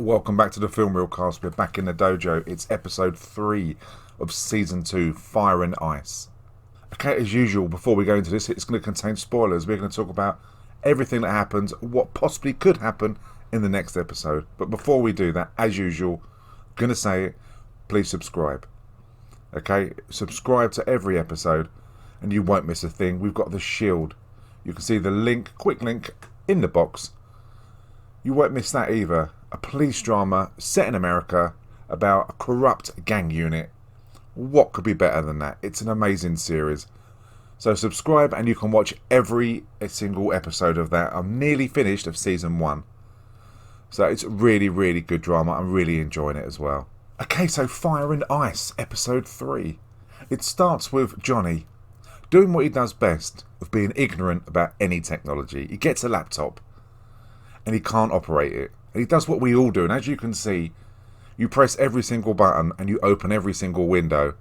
Welcome back to the Film Reel Cast. We're back in the dojo. It's episode 3 of season 2, Fire and Ice. Okay, as usual, before we go into this, it's going to contain spoilers. We're going to talk about everything that happens, what possibly could happen in the next episode. But before we do that, as usual, I'm going to say it, please subscribe. Okay, subscribe to every episode and you won't miss a thing. We've got the Shield. You can see the link, quick link, in the box. You won't miss that either. A police drama set in America about a corrupt gang unit. What could be better than that? It's an amazing series. So subscribe and you can watch every single episode of that. I'm nearly finished of season 1. So it's really, really good drama. I'm really enjoying it as well. Okay, so Fire and Ice, episode 3. It starts with Johnny doing what he does best, of being ignorant about any technology. He gets a laptop and he can't operate it. And he does what we all do. And as you can see, you press every single button and you open every single window.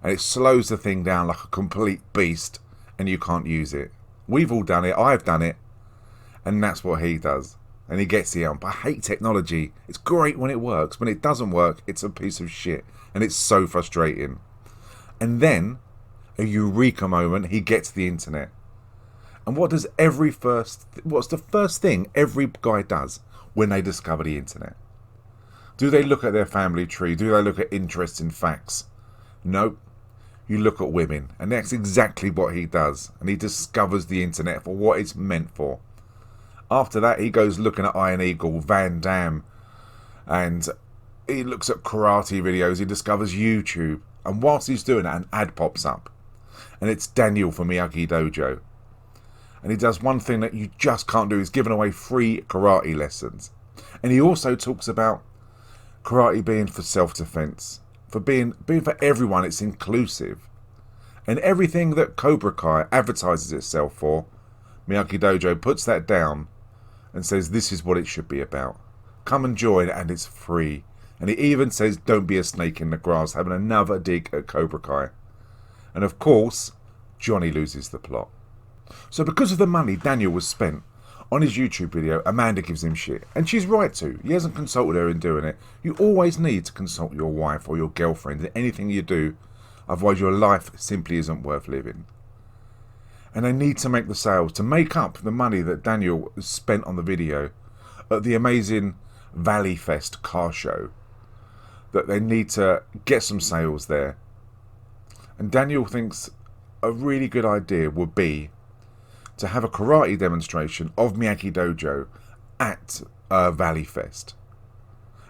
And it slows the thing down like a complete beast. And you can't use it. We've all done it. I've done it. And that's what he does. And he gets the ump. I hate technology. It's great when it works. When it doesn't work, it's a piece of shit. And it's so frustrating. And then, a eureka moment, he gets the internet. And what's the first thing every guy does when they discover the internet? Do they look at their family tree? Do they look at interests in facts? Nope. You look at women. And that's exactly what he does. And he discovers the internet for what it's meant for. After that, he goes looking at Iron Eagle, Van Damme. And he looks at karate videos. He discovers YouTube. And whilst he's doing that, an ad pops up. And it's Daniel from Miyagi Dojo. And he does one thing that you just can't do. He's giving away free karate lessons. And he also talks about karate being for self-defense. For being for everyone, it's inclusive. And everything that Cobra Kai advertises itself for, Miyagi Dojo puts that down and says this is what it should be about. Come and join and it's free. And he even says don't be a snake in the grass, having another dig at Cobra Kai. And of course, Johnny loses the plot. So because of the money Daniel was spent on his YouTube video, Amanda gives him shit. And she's right to. He hasn't consulted her in doing it. You always need to consult your wife or your girlfriend in anything you do. Otherwise your life simply isn't worth living. And they need to make the sales to make up the money that Daniel spent on the video at the amazing Valley Fest car show. That they need to get some sales there. And Daniel thinks a really good idea would be to have a karate demonstration of Miyagi Dojo at Valley Fest.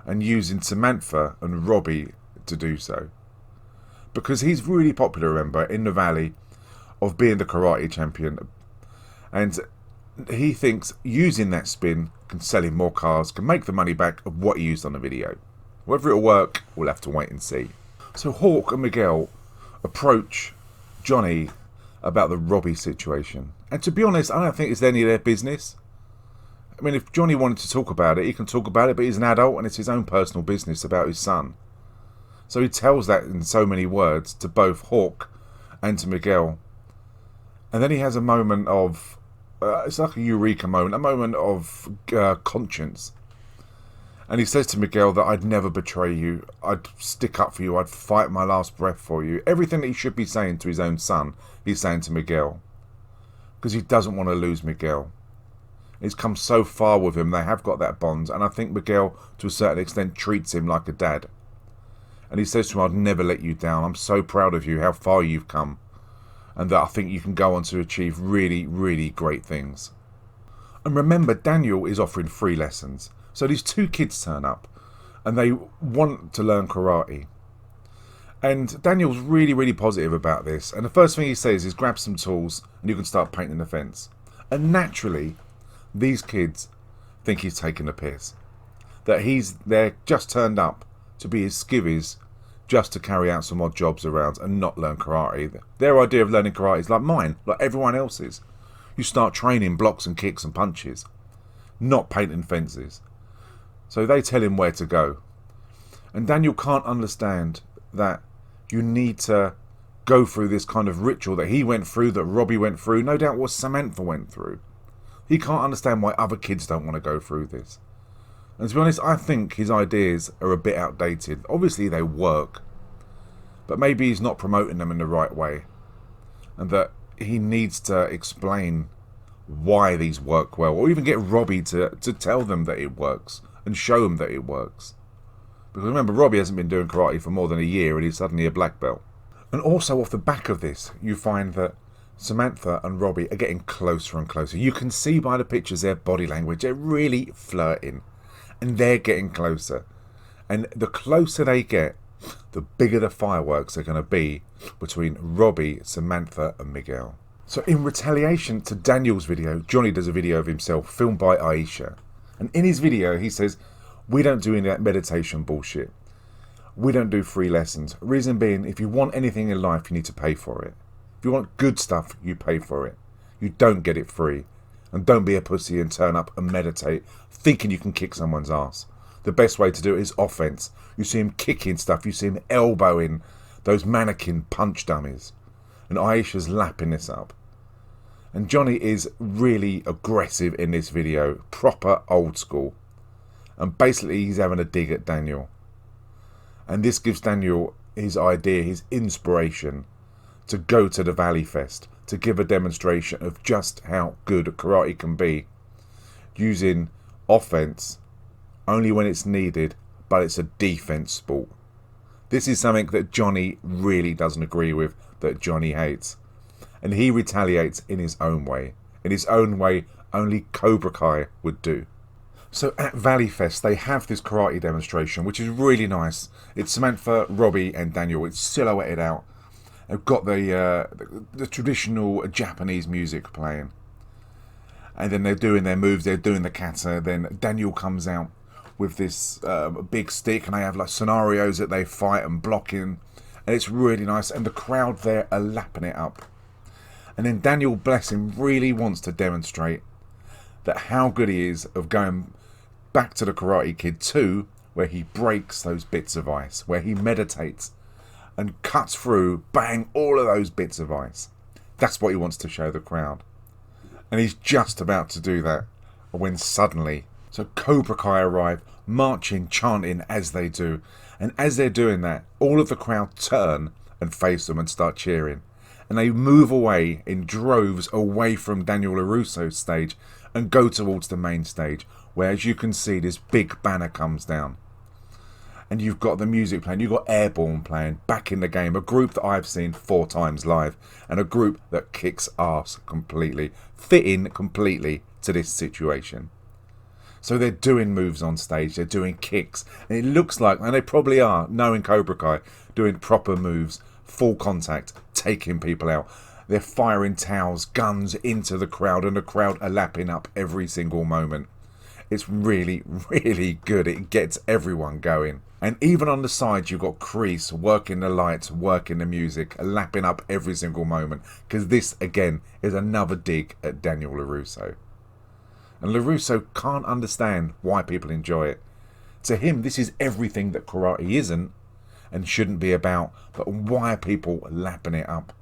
And using Samantha and Robbie to do so. Because he's really popular, remember, in the Valley of being the karate champion. And he thinks using that spin can sell him more cars, can make the money back of what he used on the video. Whether it'll work, we'll have to wait and see. So Hawk and Miguel approach Johnny about the Robbie situation. And to be honest, I don't think it's any of their business. I mean, if Johnny wanted to talk about it, he can talk about it, but he's an adult and it's his own personal business about his son. So he tells that in so many words to both Hawk and to Miguel. And then he has a moment of, it's like a eureka moment, a moment of conscience. And he says to Miguel that I'd never betray you, I'd stick up for you, I'd fight my last breath for you. Everything that he should be saying to his own son, he's saying to Miguel. Because he doesn't want to lose Miguel. He's come so far with him, they have got that bond. And I think Miguel, to a certain extent, treats him like a dad. And he says to him, I'd never let you down. I'm so proud of you, how far you've come. And that I think you can go on to achieve really, really great things. And remember, Daniel is offering free lessons. So these two kids turn up and they want to learn karate. And Daniel's really, really positive about this. And the first thing he says is grab some tools and you can start painting the fence. And naturally, these kids think he's taking the piss. That they're just turned up to be his skivvies just to carry out some odd jobs around and not learn karate. Their idea of learning karate is like mine, like everyone else's. You start training blocks and kicks and punches, not painting fences. So they tell him where to go. And Daniel can't understand that you need to go through this kind of ritual that he went through, that Robbie went through, no doubt what Samantha went through. He can't understand why other kids don't want to go through this. And to be honest, I think his ideas are a bit outdated. Obviously they work, but maybe he's not promoting them in the right way. And that he needs to explain why these work well, or even get Robbie to tell them that it works and show them that it works. Because remember, Robbie hasn't been doing karate for more than a year and he's suddenly a black belt. And also off the back of this, you find that Samantha and Robbie are getting closer and closer. You can see by the pictures their body language, they're really flirting. And they're getting closer. And the closer they get, the bigger the fireworks are going to be between Robbie, Samantha and Miguel. So in retaliation to Daniel's video, Johnny does a video of himself filmed by Aisha. And in his video he says, we don't do any of that meditation bullshit. We don't do free lessons. Reason being, if you want anything in life, you need to pay for it. If you want good stuff, you pay for it. You don't get it free. And don't be a pussy and turn up and meditate thinking you can kick someone's ass. The best way to do it is offense. You see him kicking stuff. You see him elbowing those mannequin punch dummies. And Aisha's lapping this up. And Johnny is really aggressive in this video. Proper old school. And basically he's having a dig at Daniel. And this gives Daniel his idea, his inspiration to go to the Valley Fest. To give a demonstration of just how good karate can be. Using offense only when it's needed, but it's a defense sport. This is something that Johnny really doesn't agree with, that Johnny hates. And he retaliates in his own way. In his own way only Cobra Kai would do. So at Valley Fest they have this karate demonstration, which is really nice. It's Samantha, Robbie and Daniel. It's silhouetted out. They've got the traditional Japanese music playing. And then they're doing their moves, they're doing the kata. Then Daniel comes out with this big stick and they have like scenarios that they fight and blocking. And it's really nice. And the crowd there are lapping it up. And then Daniel, bless him, really wants to demonstrate that how good he is of going back to the Karate Kid 2, where he breaks those bits of ice, where he meditates and cuts through, bang, all of those bits of ice. That's what he wants to show the crowd. And he's just about to do that when suddenly, so Cobra Kai arrive, marching, chanting as they do. And as they're doing that, all of the crowd turn and face them and start cheering. And they move away in droves away from Daniel LaRusso's stage and go towards the main stage, where, as you can see, this big banner comes down. And you've got the music playing, you've got Airborne playing, back in the game, a group that I've seen 4 times live, and a group that kicks ass completely, fit in completely to this situation. So they're doing moves on stage, they're doing kicks, and it looks like, and they probably are, knowing Cobra Kai, doing proper moves, full contact, taking people out. They're firing towels, guns into the crowd, and the crowd are lapping up every single moment. It's really, really good. It gets everyone going. And even on the side, you've got Kreese working the lights, working the music, lapping up every single moment. Because this, again, is another dig at Daniel LaRusso. And LaRusso can't understand why people enjoy it. To him, this is everything that karate isn't and shouldn't be about. But why are people lapping it up?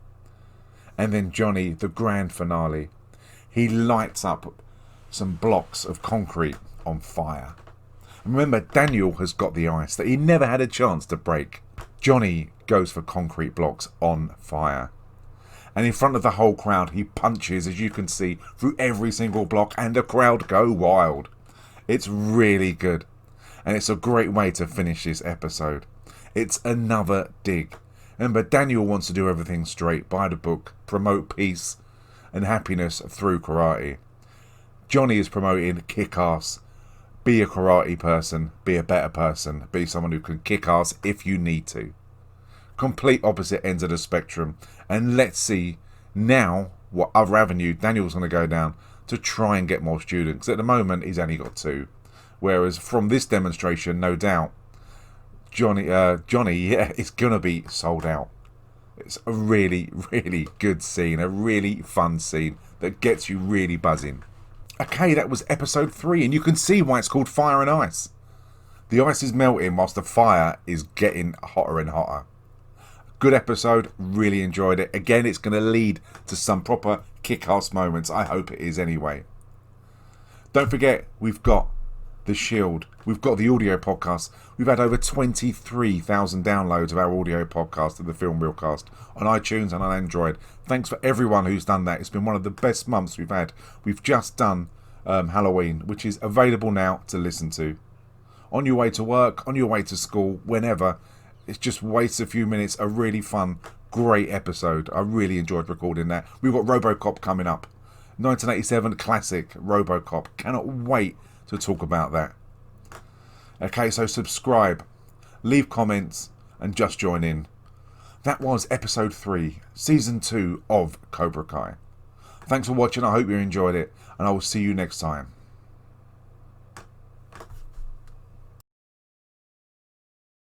And then Johnny, the grand finale. He lights up some blocks of concrete on fire. Remember, Daniel has got the ice that he never had a chance to break. Johnny goes for concrete blocks on fire. And in front of the whole crowd, he punches, as you can see, through every single block, and the crowd go wild. It's really good. And it's a great way to finish this episode. It's another dig. Remember, Daniel wants to do everything straight, by the book, promote peace and happiness through karate. Johnny is promoting kick ass. Be a karate person, be a better person, be someone who can kick ass if you need to. Complete opposite ends of the spectrum. And let's see now what other avenue Daniel's going to go down to try and get more students. At the moment, he's only got 2. Whereas from this demonstration, no doubt, Johnny, yeah, it's going to be sold out. It's a really, really good scene, a really fun scene that gets you really buzzing. Okay, that was episode 3, and you can see why it's called Fire and Ice. The ice is melting whilst the fire is getting hotter and hotter. Good episode, really enjoyed it. Again, it's going to lead to some proper kick-ass moments. I hope it is anyway. Don't forget, we've got The Shield. We've got the audio podcast. We've had over 23,000 downloads of our audio podcast of the Film Reelcast on iTunes and on Android. Thanks for everyone who's done that. It's been one of the best months we've had. We've just done Halloween, which is available now to listen to. On your way to work, on your way to school, whenever. It just wastes a few minutes. A really fun, great episode. I really enjoyed recording that. We've got RoboCop coming up. 1987 classic RoboCop. Cannot wait to talk about that. Okay, so subscribe, leave comments, and just join in. That was episode 3, season 2 of Cobra Kai. Thanks for watching. I hope you enjoyed it, and I will see you next time.